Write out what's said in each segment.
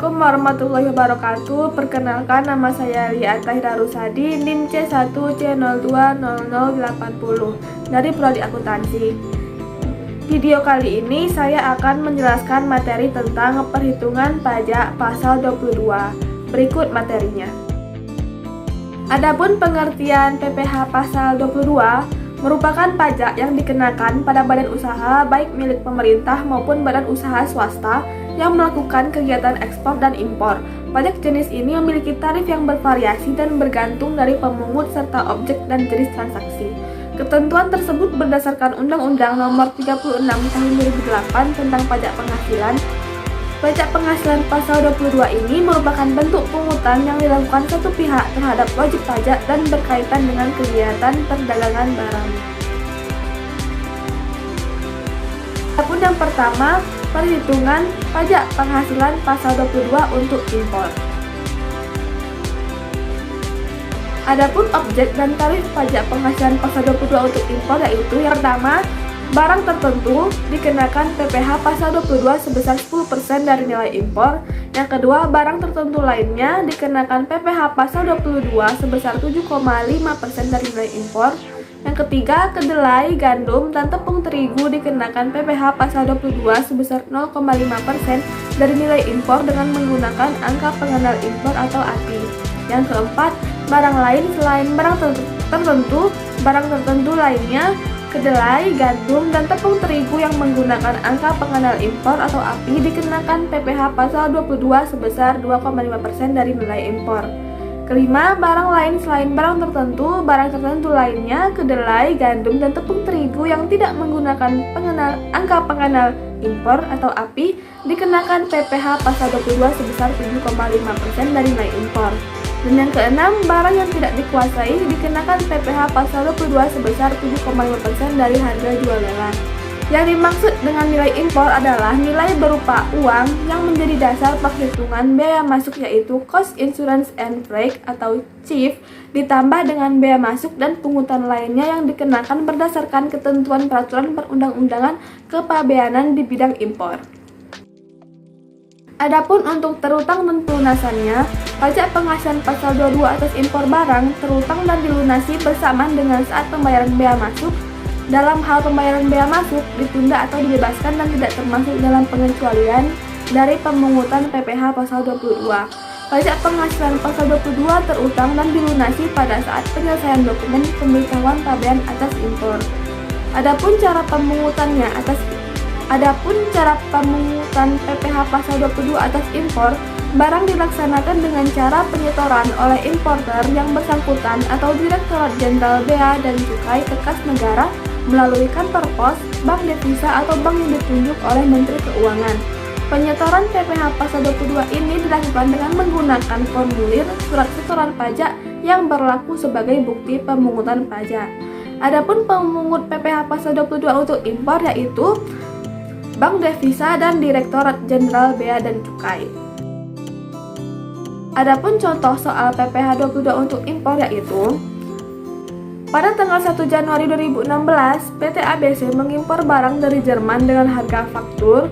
Assalamualaikum warahmatullahi wabarakatuh. Perkenalkan, nama saya Lia Tahira Rusadi, NIM C1C020080 dari Prodi Akuntansi. Video kali ini saya akan menjelaskan materi tentang perhitungan pajak pasal 22. Berikut materinya. Adapun pengertian PPh pasal 22 merupakan pajak yang dikenakan pada badan usaha baik milik pemerintah maupun badan usaha swasta yang melakukan kegiatan ekspor dan impor. Pajak jenis ini memiliki tarif yang bervariasi dan bergantung dari pemungut serta objek dan jenis transaksi. Ketentuan tersebut berdasarkan Undang-Undang Nomor 36 Tahun 2008 tentang pajak penghasilan. Pajak penghasilan pasal 22 ini merupakan bentuk pungutan yang dilakukan satu pihak terhadap wajib pajak dan berkaitan dengan kegiatan perdagangan barang. Adapun yang pertama, perhitungan pajak penghasilan pasal 22 untuk impor. Adapun objek dan tarif pajak penghasilan pasal 22 untuk impor yaitu yang pertama, barang tertentu dikenakan PPh pasal 22 sebesar 10% dari nilai impor. Yang kedua, barang tertentu lainnya dikenakan PPh pasal 22 sebesar 7,5% dari nilai impor. Yang ketiga, kedelai, gandum, dan tepung terigu dikenakan PPh pasal 22 sebesar 0,5% dari nilai impor dengan menggunakan angka pengenal impor atau API. Yang keempat, barang lain selain barang tertentu lainnya, kedelai, gandum, dan tepung terigu yang menggunakan angka pengenal impor atau API dikenakan PPh pasal 22 sebesar 2,5% dari nilai impor. Kelima, barang lain selain barang tertentu lainnya, kedelai, gandum, dan tepung terigu yang tidak menggunakan angka pengenal impor atau API dikenakan PPh pasal 22 sebesar 7,5% dari nilai impor. Dan yang keenam, barang yang tidak dikuasai dikenakan PPh pasal 22 sebesar 7,5% dari harga jual lelang. Yang dimaksud dengan nilai impor adalah nilai berupa uang yang menjadi dasar perhitungan biaya masuk yaitu Cost Insurance and Freight atau CIF ditambah dengan biaya masuk dan pungutan lainnya yang dikenakan berdasarkan ketentuan peraturan perundang-undangan kepabeanan di bidang impor. Adapun untuk terutang dan pelunasannya, pajak penghasilan pasal 22 atas impor barang terutang dan dilunasi bersamaan dengan saat pembayaran bea masuk. Dalam hal pembayaran bea masuk, ditunda atau dibebaskan dan tidak termasuk dalam pengecualian dari pemungutan PPh pasal 22. Pajak penghasilan pasal 22 terutang dan dilunasi pada saat penyelesaian dokumen pemberitahuan pabean atas impor. Adapun cara pemungutan PPh pasal 22 atas impor, barang dilaksanakan dengan cara penyetoran oleh importer yang bersangkutan atau Direktorat Jenderal Bea dan Cukai ke kas negara melalui kantor pos, bank devisa atau bank yang ditunjuk oleh Menteri Keuangan. Penyetoran PPh pasal 22 ini dilakukan dengan menggunakan formulir surat setoran pajak yang berlaku sebagai bukti pemungutan pajak. Adapun pemungut PPh pasal 22 untuk impor yaitu Bank Devisa dan Direktorat Jenderal Bea dan Cukai. Adapun contoh soal PPh 22 untuk impor yaitu pada tanggal 1 Januari 2016, PT ABC mengimpor barang dari Jerman dengan harga faktur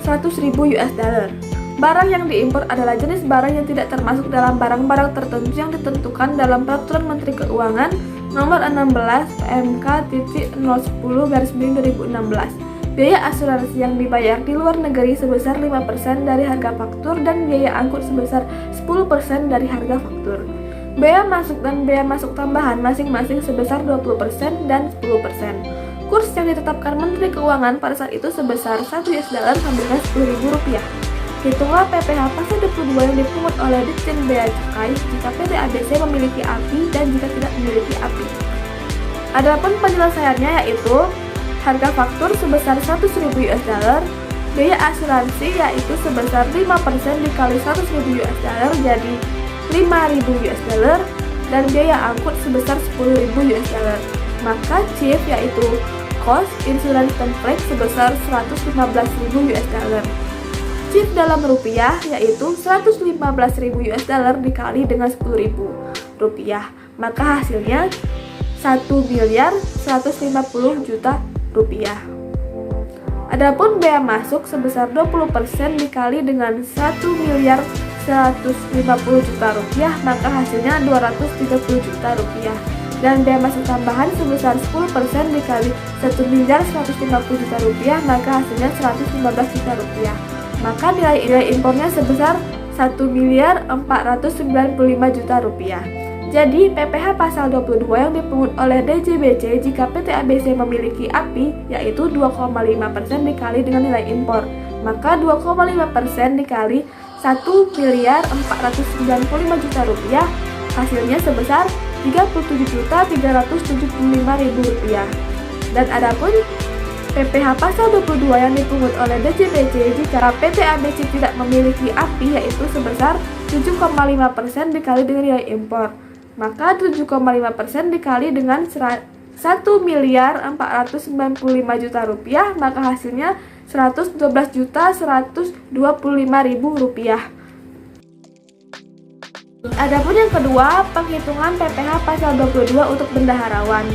100.000 US dollar. Barang yang diimpor adalah jenis barang yang tidak termasuk dalam barang-barang tertentu yang ditentukan dalam Peraturan Menteri Keuangan Nomor 16 PMK.010/2016. Biaya asuransi yang dibayar di luar negeri sebesar 5% dari harga faktur dan biaya angkut sebesar 10% dari harga faktur. Bea masuk dan bea masuk tambahan masing-masing sebesar 20% dan 10%. Kurs yang ditetapkan Menteri Keuangan pada saat itu sebesar 1 US dollar sama dengan Rp10.000. Hitunglah PPh pasal 22 yang dipungut oleh Ditjen Bea Cukai jika PT ABC memiliki API dan jika tidak memiliki API. Adapun penyelesaiannya yaitu harga faktur sebesar 100.000 US dollar, biaya asuransi yaitu sebesar 5% dikali 100.000 US dollar jadi 5.000 US dollar dan biaya angkut sebesar 10.000 US dollar. Maka CIF yaitu Cost Insurance and Freight sebesar 115.000 US dollar. CIF dalam rupiah yaitu 115.000 US dollar dikali dengan 10.000 rupiah. Maka hasilnya 1.150 juta rupiah. Adapun bea masuk sebesar 20% dikali dengan 1.150 juta rupiah, maka hasilnya 230 juta rupiah. Dan bea masuk tambahan sebesar 10% dikali 1.150 juta rupiah, maka hasilnya 115 juta rupiah. Maka nilai impornya sebesar 1.495 juta rupiah. Jadi, PPh pasal 22 yang dipungut oleh DJBC jika PT ABC memiliki API yaitu 2,5% dikali dengan nilai impor. Maka 2,5% dikali 1.495 juta rupiah, hasilnya sebesar 37.375.000 rupiah. Dan adapun PPh pasal 22 yang dipungut oleh DJBC jika PT ABC tidak memiliki API yaitu sebesar 7,5% dikali dengan nilai impor. Maka 7,5% dikali dengan 1.495 juta rupiah, maka hasilnya 112.125.000 rupiah. Adapun yang kedua, penghitungan PPh pasal 22 untuk bendaharawan.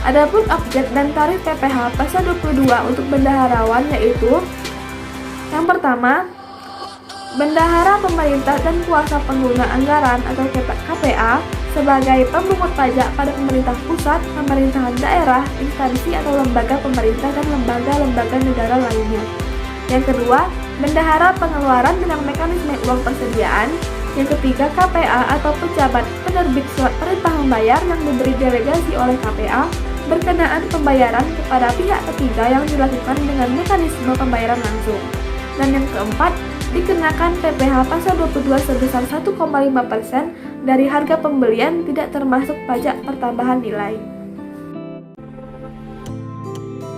Adapun objek dan tarif PPh pasal 22 untuk bendaharawan yaitu yang pertama, bendahara pemerintah dan kuasa pengguna anggaran atau KPA sebagai pemungut pajak pada pemerintah pusat, pemerintahan daerah, instansi atau lembaga pemerintah dan lembaga-lembaga negara lainnya. Yang kedua, bendahara pengeluaran dengan mekanisme uang persediaan. Yang ketiga, KPA atau pejabat penerbit surat perintah membayar yang diberi delegasi oleh KPA berkenaan pembayaran kepada pihak ketiga yang dilakukan dengan mekanisme pembayaran langsung. Dan yang keempat, dikenakan PPh pasal 22 sebesar 1,5% dari harga pembelian tidak termasuk pajak pertambahan nilai.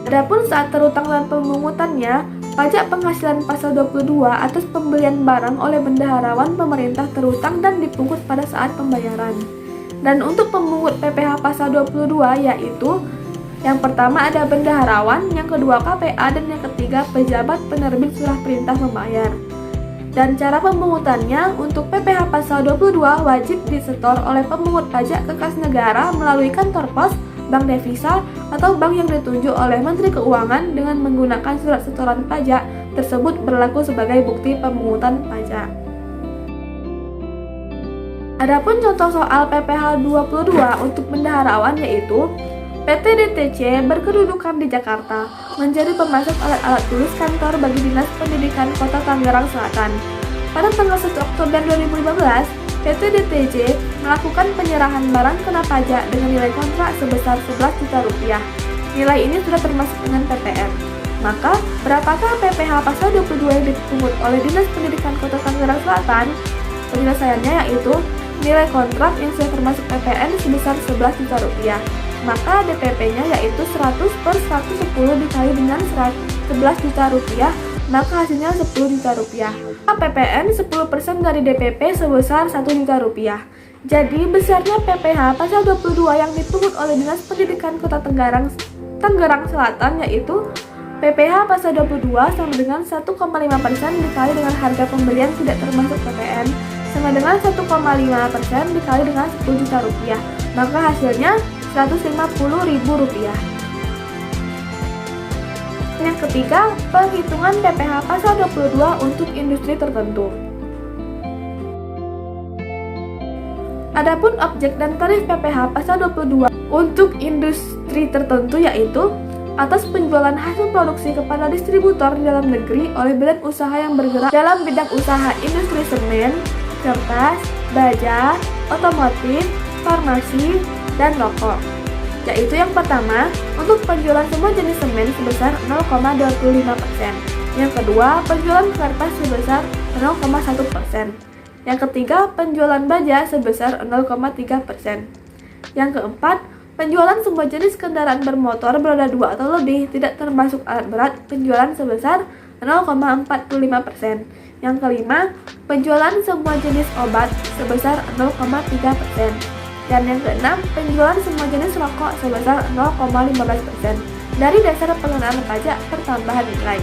Adapun saat terutang dan pemungutannya, pajak penghasilan pasal 22 atas pembelian barang oleh bendaharawan pemerintah terutang dan dipungut pada saat pembayaran. Dan untuk pemungut PPh pasal 22 yaitu yang pertama ada bendaharawan, yang kedua KPA, dan yang ketiga pejabat penerbit surat perintah membayar. Dan cara pemungutannya untuk PPh pasal 22 wajib disetor oleh pemungut pajak ke kas negara melalui kantor pos, bank devisa, atau bank yang ditunjuk oleh Menteri Keuangan dengan menggunakan surat setoran pajak tersebut berlaku sebagai bukti pemungutan pajak. Adapun contoh soal PPh 22 untuk bendaharawan yaitu PT DTC berkedudukan di Jakarta, menjadi pemasok alat-alat tulis kantor bagi Dinas Pendidikan Kota Tangerang Selatan. Pada tanggal 1 Oktober 2015, PT DTC melakukan penyerahan barang kena pajak dengan nilai kontrak sebesar 11 juta rupiah. Nilai ini sudah termasuk dengan PPN. Maka, berapakah PPh pasal 22 yang dipungut oleh Dinas Pendidikan Kota Tangerang Selatan? Penyelesaiannya yaitu nilai kontrak yang sudah termasuk PPN sebesar 11 juta rupiah. Maka DPP-nya yaitu 100/110 dikali dengan 11 juta rupiah, maka hasilnya 10 juta rupiah. PPN 10% dari DPP sebesar 1 juta rupiah. Jadi besarnya PPh pasal 22 yang dipungut oleh Dinas Pendidikan Kota Tangerang Selatan yaitu PPh pasal 22 sama dengan 1,5% dikali dengan harga pembelian tidak termasuk PPN sama dengan 1,5% dikali dengan 10 juta rupiah, maka hasilnya 150.000 rupiah. Yang ketiga, penghitungan PPh pasal 22 untuk industri tertentu. Adapun objek dan tarif PPh pasal 22 untuk industri tertentu yaitu atas penjualan hasil produksi kepada distributor di dalam negeri oleh badan usaha yang bergerak dalam bidang usaha industri semen, kertas, baja, otomotif, farmasi, dan rokok. Yaitu yang pertama, untuk penjualan semua jenis semen sebesar 0,25%. Yang kedua, penjualan kertas sebesar 0,1%. Yang ketiga, penjualan baja sebesar 0,3%. Yang keempat, penjualan semua jenis kendaraan bermotor beroda 2 atau lebih tidak termasuk alat berat penjualan sebesar 0,45%. Yang kelima, penjualan semua jenis obat sebesar 0,3%. Dan yang keenam, penjualan semua jenis rokok sebesar 0,15% dari dasar pengenaan pajak pertambahan nilai.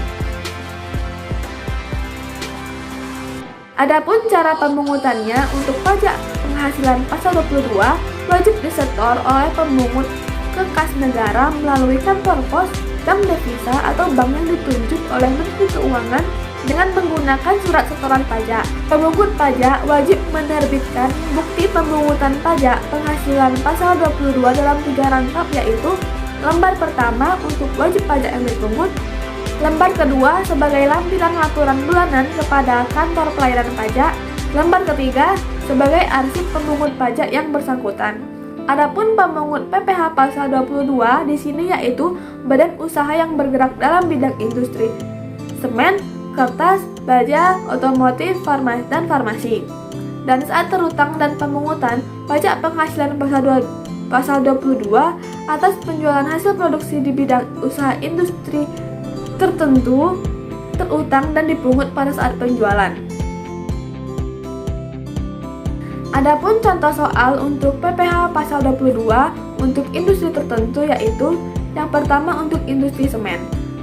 Adapun cara pemungutannya untuk pajak penghasilan pasal 22 wajib disetor oleh pemungut ke kas negara melalui kantor pos, bank devisa, atau bank yang ditunjuk oleh Menteri Keuangan dengan menggunakan surat setoran pajak. Pemungut pajak wajib menerbitkan bukti pemungutan pajak penghasilan pasal 22 dalam 3 rangkap, yaitu lembar pertama untuk wajib pajak yang dipungut, lembar kedua sebagai lampiran laporan bulanan kepada kantor pelayanan pajak, lembar ketiga sebagai arsip pemungut pajak yang bersangkutan. Adapun pemungut PPh pasal 22 di sini yaitu badan usaha yang bergerak dalam bidang industri semen, kertas, baja, otomotif, farmasi, dan farmasi. Dan saat terutang dan pemungutan pajak penghasilan pasal 22 atas penjualan hasil produksi di bidang usaha industri tertentu terutang dan dipungut pada saat penjualan. Adapun contoh soal untuk PPh pasal 22 untuk industri tertentu yaitu yang pertama untuk industri semen.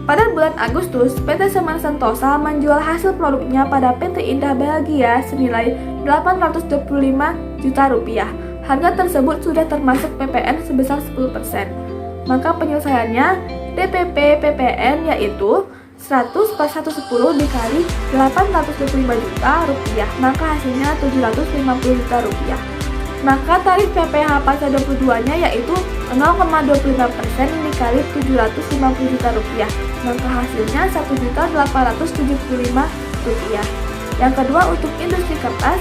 Pada bulan Agustus, PT Semen Sentosa menjual hasil produknya pada PT Indah Bahagia senilai Rp825 juta. Harga tersebut sudah termasuk PPN sebesar 10%. Maka penyelesaiannya DPP PPN yaitu 100 per 110 dikali Rp825 juta, maka hasilnya Rp750 juta. Maka tarif PPh pasal 22-nya yaitu 0,25% dikali Rp750 juta, maka hasilnya Rp1.875. Yang kedua untuk industri kertas,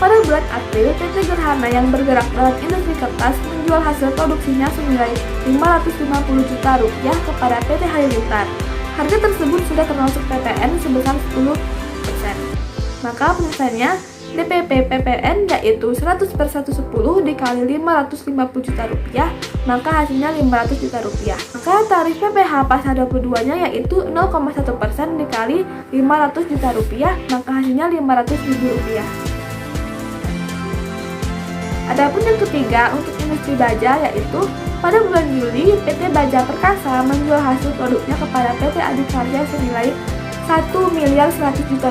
pada bulan April PT Gerhana yang bergerak dalam industri kertas menjual hasil produksinya senilai Rp550 juta kepada PT Halilintar. Harga tersebut sudah termasuk PPN sebesar 10%. Maka penyelesaiannya DPP PPN yaitu 100 per 110 dikali Rp550 juta, maka hasilnya Rp500 juta. Maka tarif PPh pasal 22-nya yaitu 0,1% dikali Rp500 juta, maka hasilnya Rp500.000. Adapun yang ketiga untuk industri baja yaitu pada bulan Juli PT Baja Perkasa menjual hasil produknya kepada PT Adikarya senilai Rp1.100 juta.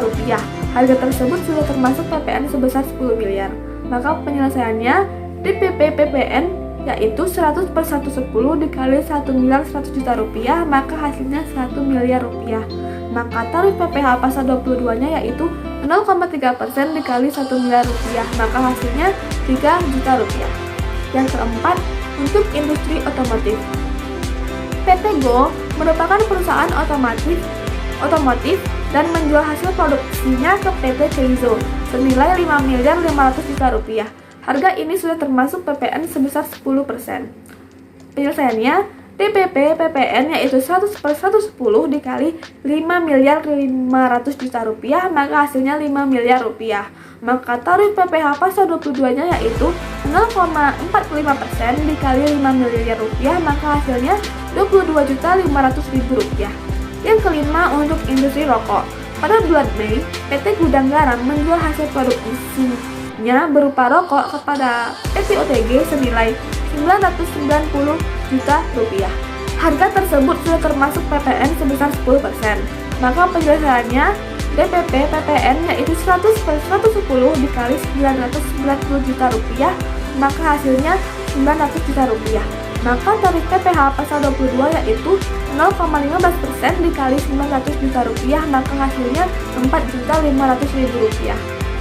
Harga tersebut sudah termasuk PPN sebesar 10 miliar. Maka penyelesaiannya DPP PPN yaitu 100 per 110 dikali Rp1.100 juta, maka hasilnya Rp1 miliar. Maka tarif PPh pasal 22-nya yaitu 0,3% dikali Rp1 miliar, maka hasilnya Rp3 juta. Yang keempat, untuk industri otomotif. PT Go merupakan perusahaan otomotif dan menjual hasil produksinya ke PT Keizo senilai Rp5.500 juta. Harga ini sudah termasuk PPN sebesar 10%. Penyelesaiannya DPP PPN yaitu 100 per 110 dikali Rp5.500 juta, maka hasilnya Rp5 miliar. Maka tarif PPh pasal 22-nya yaitu 0,45% dikali Rp5 miliar, maka hasilnya Rp22.500.000. Yang kelima untuk industri rokok. Pada bulan Mei, PT Gudang Garam menjual hasil produksinya berupa rokok kepada PT OTG senilai Rp990 juta. Harga tersebut sudah termasuk PPN sebesar 10%. Maka penyelesaiannya DPP PPN yaitu 100 per 110 dikali Rp990 juta, maka hasilnya Rp900 juta. Maka tarif PPh pasal 22 yaitu 0,15% dikali Rp900 juta, maka hasilnya Rp4.500.000.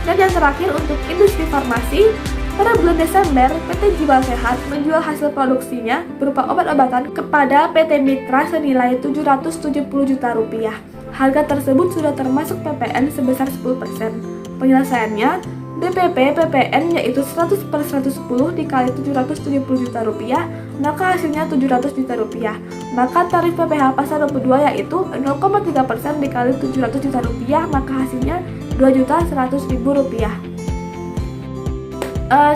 Dan yang terakhir untuk industri farmasi, pada bulan Desember PT Jiwa Sehat menjual hasil produksinya berupa obat-obatan kepada PT Mitra senilai Rp770 juta. Harga tersebut sudah termasuk PPN sebesar 10%. Penyelesaiannya DPP PPN yaitu 100 per 110 dikali Rp770 juta, maka hasilnya Rp700 juta. Maka tarif PPh pasal 22 yaitu 0,3% dikali Rp700 juta, maka hasilnya Rp2.100.000.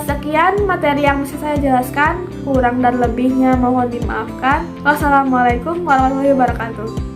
Sekian materi yang bisa saya jelaskan, kurang dan lebihnya mohon dimaafkan. Wassalamualaikum warahmatullahi wabarakatuh.